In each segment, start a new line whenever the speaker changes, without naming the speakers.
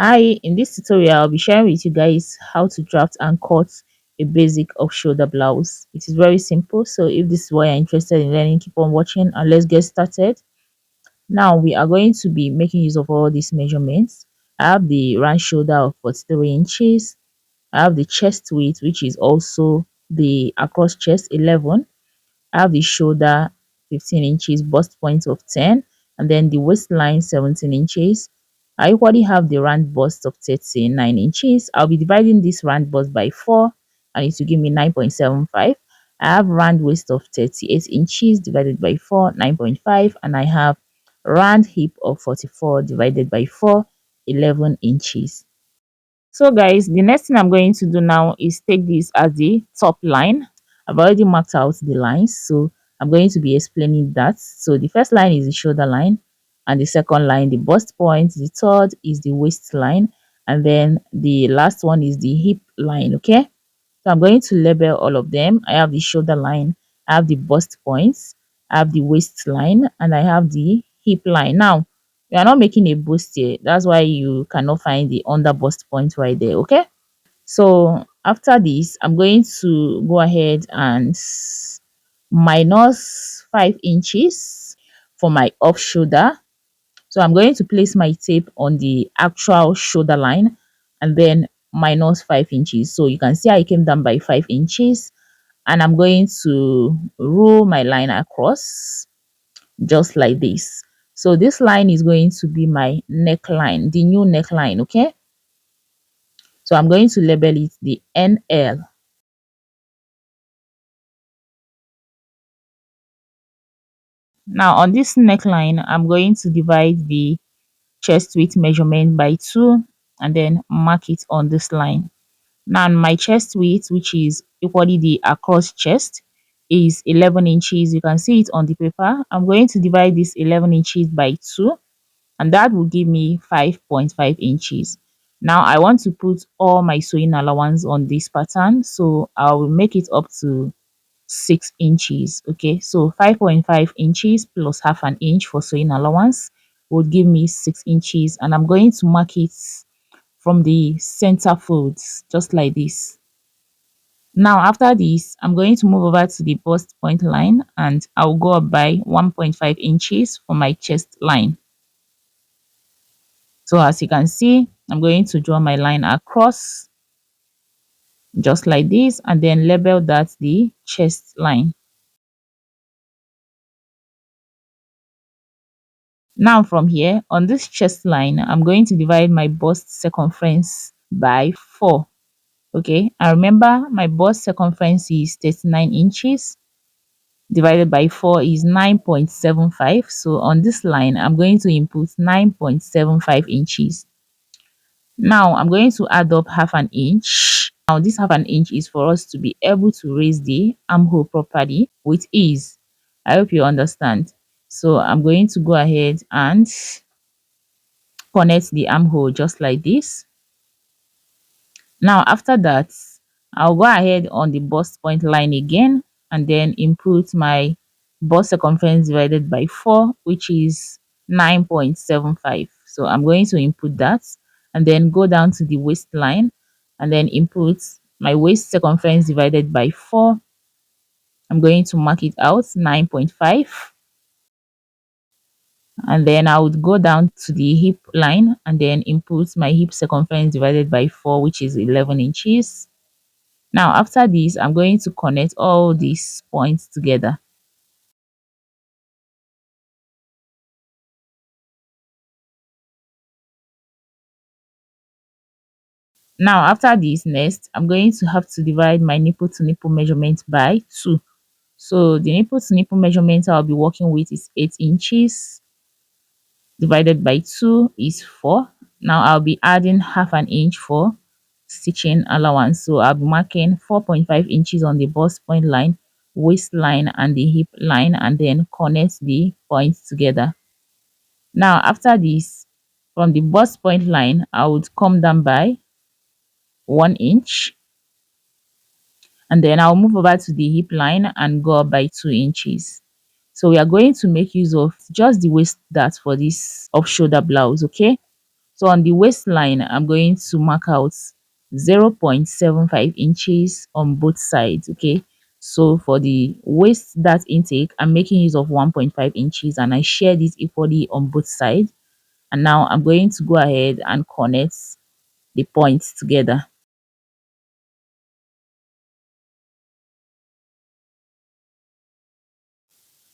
Hi, in this tutorial, I'll be sharing with you guys how to draft and cut a basic off-shoulder blouse. It is very simple, so if this is what you're interested in learning, keep on watching and let's get started. Now, we are going to be making use of all these measurements. I have the round shoulder of 43 inches. I have the chest width, which is also the across chest 11. I have the shoulder 15 inches, bust point of 10, and then the waistline 17 inches. I equally have the round bust of 39 inches. I'll be dividing this round bust by 4 and it will give me 9.75. I have round waist of 38 inches divided by 4, 9.5, and I have round hip of 44 divided by 4, 11 inches. So guys, the next thing I'm going to do now is take this as the top line. I've already marked out the lines, so I'm going to be explaining that. So the first line is the shoulder line, and the second line the bust point, the third is the waistline, and then the last one is the hip line. Okay, so I'm going to label all of them. I have the shoulder line, I have the bust points, I have the waistline, and I have the hip line. Now, we are not making a bust here. That's why you cannot find the under bust point right there. Okay. So after this, I'm going to go ahead and minus 5 inches for my off shoulder. So I'm going to place my tape on the actual shoulder line and then minus 5 inches. So you can see I came down by 5 inches, and I'm going to roll my line across just like this. So this line is going to be my neckline, the new neckline. Okay. So I'm going to label it the NL. Now on this neckline, I'm going to divide the chest width measurement by 2 and then mark it on this line. Now my chest width, which is equally the across chest, is 11 inches. You can see it on the paper. I'm going to divide this 11 inches by 2, and that will give me 5.5 inches. Now I want to put all my sewing allowance on this pattern, so I will make it up to 6 inches. Okay, so 5.5 inches plus half an inch for sewing allowance would give me 6 inches, and I'm going to mark it from the center folds just like this. Now after this, I'm going to move over to the bust point line and I'll go up by 1.5 inches for my chest line. So as you can see, I'm going to draw my line across just like this and then label that the chest line. Now from here, on this chest line, I'm going to divide my bust circumference by 4. Okay, and remember my bust circumference is 39 inches divided by 4 is 9.75. So on this line, I'm going to input 9.75 inches. Now I'm going to add up half an inch. Now this half an inch is for us to be able to raise the armhole properly with ease. I hope you understand. So I'm going to go ahead and connect the armhole just like this. Now after that, I'll go ahead on the bust point line again and then input my bust circumference divided by 4, which is 9.75. So I'm going to input that and then go down to the waistline and then input my waist circumference divided by 4. I'm going to mark it out 9.5, and then I would go down to the hip line and then input my hip circumference divided by 4, which is 11 inches. Now after this, I'm going to connect all these points together. Now after this, next I'm going to have to divide my nipple to nipple measurement by 2. So the nipple to nipple measurement I'll be working with is 8 inches divided by 2 is 4. Now I'll be adding half an inch for stitching allowance. So I'll be marking 4.5 inches on the bust point line, waistline, and the hip line, and then connect the points together. Now after this, from the bust point line, I would come down by 1 inch, and then I'll move over to the hip line and go up by 2 inches. So we are going to make use of just the waist dart for this off shoulder blouse. Okay, So on the waistline, I'm going to mark out 0.75 inches on both sides. Okay, so for the waist dart intake, I'm making use of 1.5 inches and I share this equally on both sides. And now I'm going to go ahead and connect the points together.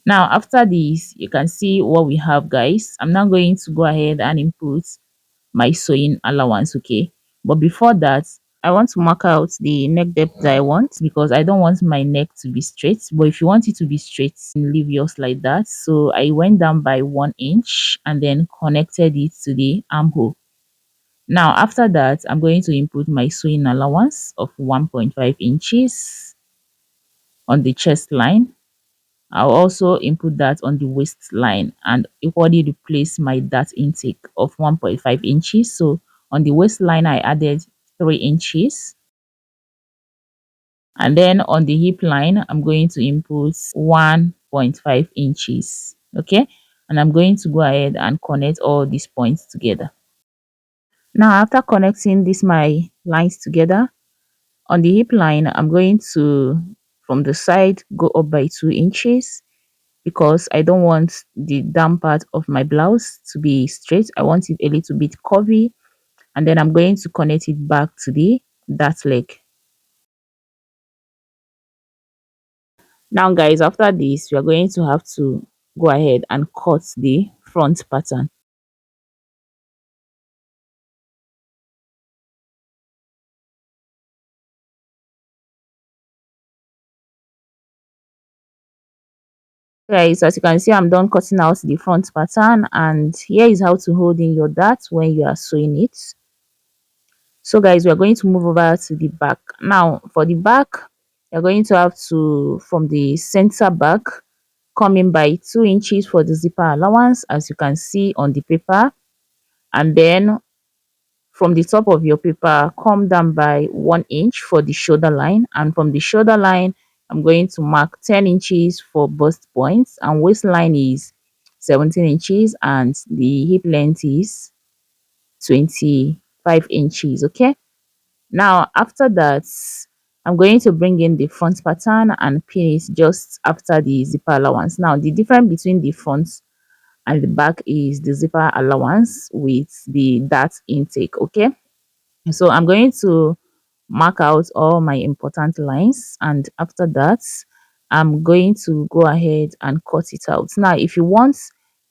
Now after this, you can see what we have, guys. I'm now going to go ahead and input my sewing allowance. Okay, but before that, I want to mark out the neck depth that I want, because I don't want my neck to be straight. But if you want it to be straight, leave yours like that. So I went down by 1 inch and then connected it to the armhole. Now after that, I'm going to input my sewing allowance of 1.5 inches on the chest line. I'll also input that on the waistline and equally replace my dart intake of 1.5 inches. So on the waistline, I added 3 inches. And then on the hip line, I'm going to input 1.5 inches. Okay. And I'm going to go ahead and connect all these points together. Now, after connecting these my lines together, on the hip line, I'm going to, from the side, go up by 2 inches, because I don't want the down part of my blouse to be straight. I want it a little bit curvy. And then I'm going to connect it back to the that leg. Now, guys, after this, we are going to have to go ahead and cut the front pattern. Guys, as you can see, I'm done cutting out the front pattern, and here is how to hold in your dart when you are sewing it. So guys, we are going to move over to the back. Now for the back, you're going to have to, from the center back, come in by 2 inches for the zipper allowance, as you can see on the paper. And then from the top of your paper, come down by 1 inch for the shoulder line. And from the shoulder line, I'm going to mark 10 inches for bust points, and waistline is 17 inches and the hip length is 25 inches. Okay, now after that, I'm going to bring in the front pattern and pin it just after the zipper allowance. Now the difference between the front and the back is the zipper allowance with the dart intake. Okay, so I'm going to mark out all my important lines, and after that, I'm going to go ahead and cut it out. Now if you want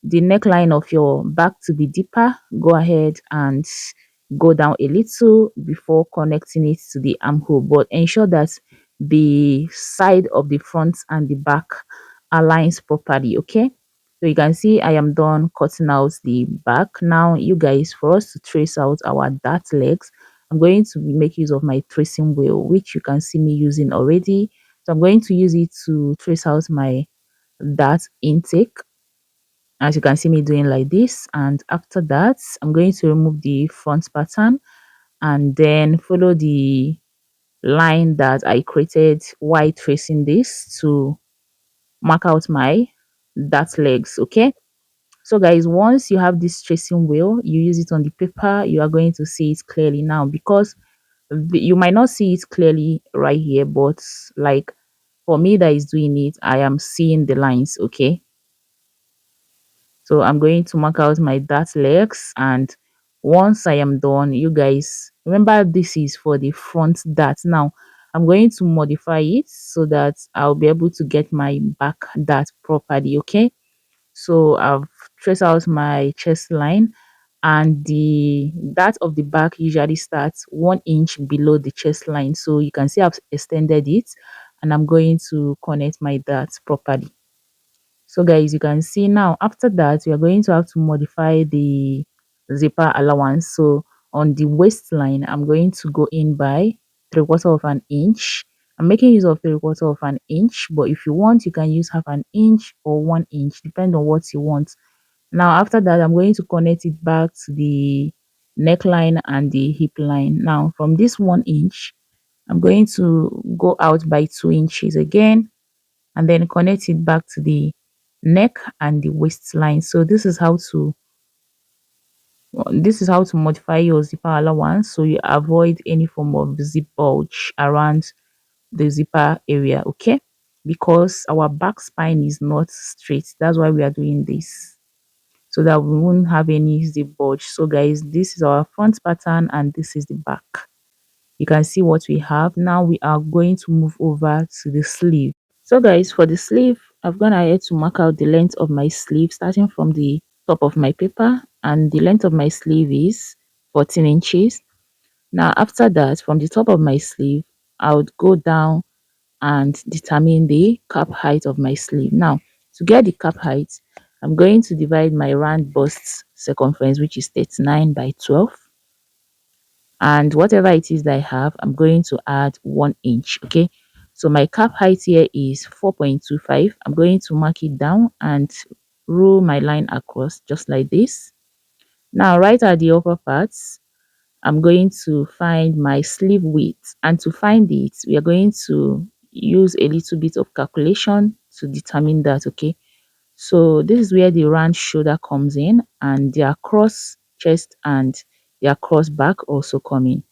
the neckline of your back to be deeper, go ahead and go down a little before connecting it to the armhole, but ensure that the side of the front and the back aligns properly. Okay, so you can see I am done cutting out the back. Now you guys, for us to trace out our dart legs, I'm going to make use of my tracing wheel, which you can see me using already. So I'm going to use it to trace out my dart intake, as you can see me doing like this. And after that, I'm going to remove the front pattern and then follow the line that I created while tracing this to mark out my dart legs. Okay, so guys, once you have this tracing wheel, you use it on the paper, you are going to see it clearly now, because you might not see it clearly right here, but like for me that is doing it, I am seeing the lines. Okay, so I'm going to mark out my dart legs, and once I am done, you guys remember this is for the front dart. Now I'm going to modify it so that I'll be able to get my back dart properly. Okay, so I've traced out my chest line, and the dart of the back usually starts 1 inch below the chest line. So you can see I've extended it, and I'm going to connect my darts properly. So guys, you can see now after that we are going to have to modify the zipper allowance. So on the waistline, I'm going to go in by 3/4 of an inch. I'm making use of 3/4 of an inch, but if you want, you can use half an inch or 1 inch, depending on what you want. Now after that, I'm going to connect it back to the neckline and the hip line. Now from this 1 inch, I'm going to go out by 2 inches again, and then connect it back to the neck and the waistline. So this is how to This is how to modify your zipper allowance so you avoid any form of zip bulge around the zipper area, okay? Because our back spine is not straight. That's why we are doing this, so that we won't have any zip bulge. So guys, this is our front pattern and this is the back. You can see what we have. Now we are going to move over to the sleeve. So guys, for the sleeve, I've gone ahead to mark out the length of my sleeve starting from the top of my paper, and the length of my sleeve is 14 inches. Now after that, from the top of my sleeve, I would go down and determine the cap height of my sleeve. Now, to get the cap height, I'm going to divide my round bust circumference, which is 39 by 12, and whatever it is that I have, I'm going to add 1 inch. Okay, so my cap height here is 4.25. I'm going to mark it down and roll my line across just like this. Now right at the upper parts, I'm going to find my sleeve width, and to find it, we are going to use a little bit of calculation to determine that. Okay, so this is where the round shoulder comes in, and the across chest and the across back also come in.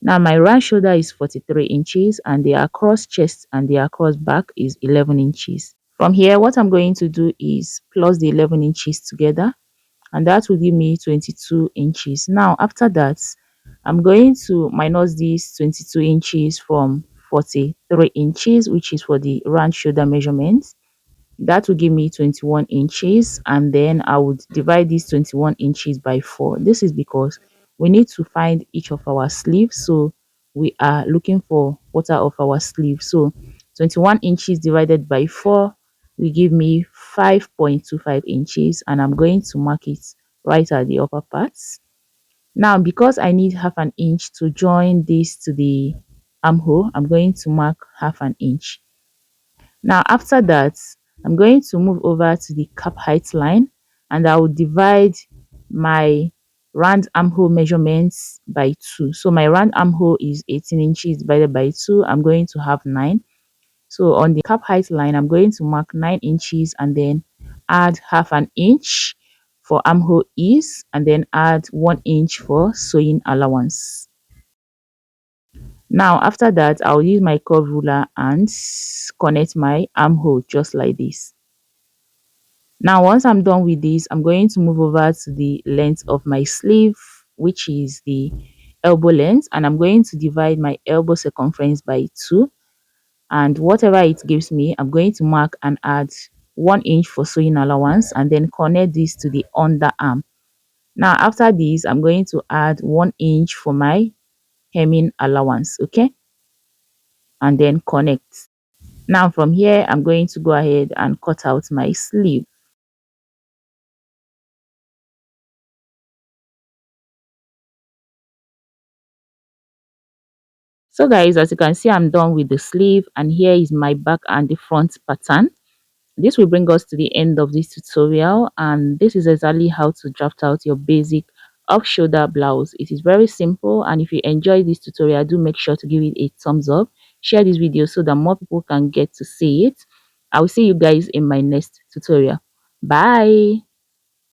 Now my round shoulder is 43 inches and the across chest and the across back is 11 inches. From here, what I'm going to do is plus the 11 inches together, and that will give me 22 inches. Now after that, I'm going to minus these 22 inches from 43 inches, which is for the round shoulder measurement. That will give me 21 inches, and then I would divide these 21 inches by 4. This is because we need to find each of our sleeves, so we are looking for quarter of our sleeve. So 21 inches divided by 4 will give me 5.25 inches, and I'm going to mark it right at the upper parts. Now because I need half an inch to join this to the armhole, I'm going to mark half an inch. Now after that, I'm going to move over to the cap height line, and I will divide my round armhole measurements by 2. So my round armhole is 18 inches divided by 2. I'm going to have 9. So on the cap height line, I'm going to mark 9 inches and then add half an inch for armhole ease, and then add 1 inch for sewing allowance. Now after that, I'll use my curve ruler and connect my armhole just like this. Now once I'm done with this, I'm going to move over to the length of my sleeve, which is the elbow length, and I'm going to divide my elbow circumference by 2, and whatever it gives me, I'm going to mark and add 1 inch for sewing allowance, and then connect this to the underarm. Now after this, I'm going to add 1 inch for my hemming allowance, okay, and then connect. Now from here, I'm going to go ahead and cut out my sleeve. So guys, as you can see, I'm done with the sleeve, and here is my back and the front pattern. This will bring us to the end of this tutorial, and this is exactly how to draft out your basic off-shoulder blouse. It is very simple, and if you enjoy this tutorial, do make sure to give it a thumbs up. Share this video so that more people can get to see it. I will see you guys in my next tutorial. Bye.